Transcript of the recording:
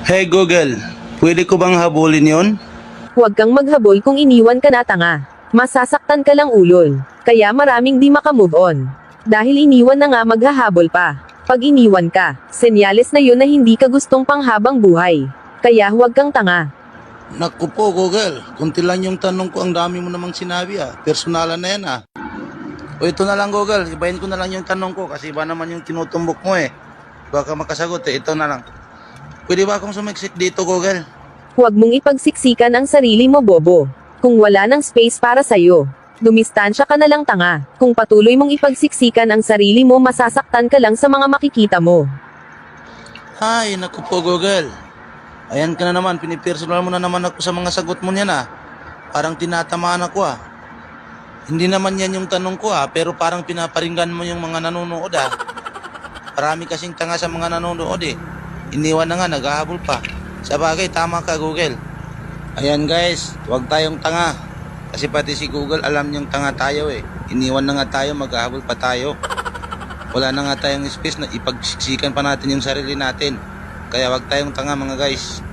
Hey Google, pwede ko bang habulin yon? Huwag kang maghabol kung iniwan ka na tanga. Masasaktan ka lang ulol. Kaya maraming di makamove on. Dahil iniwan na nga maghahabol pa. Pag iniwan ka, senyales na yun na hindi ka gustong panghabang buhay. Kaya huwag kang tanga. Naku po Google, kunti lang yung tanong ko, ang dami mo namang sinabi Personalan na yan O ito na lang Google, ibahin ko na lang yung tanong ko kasi iba naman yung tinutumbok mo Baka makasagot ito na lang. Pwede ba akong sumiksik dito Google? Huwag mong ipagsiksikan ang sarili mo, bobo. Kung wala ng space para sa'yo, dumistansya ka na lang tanga. Kung patuloy mong ipagsiksikan ang sarili mo, masasaktan ka lang sa mga makikita mo. Ay, naku po Google. Ayan ka na naman, pinipersonal mo na naman ako sa mga sagot mo niyan Parang tinatamaan ako Hindi naman yan yung tanong ko pero parang pinaparinggan mo yung mga nanonood Marami kasing tanga sa mga nanonood Iniwan na nga, naghahabol pa. Sa bagay, tama ka Google. Ayan guys, huwag tayong tanga. Kasi pati si Google alam niyang tanga tayo Iniwan na nga tayo, maghahabol pa tayo. Wala na nga tayong space na ipagsiksikan pa natin yung sarili natin. Kaya wag tayong tanga mga guys.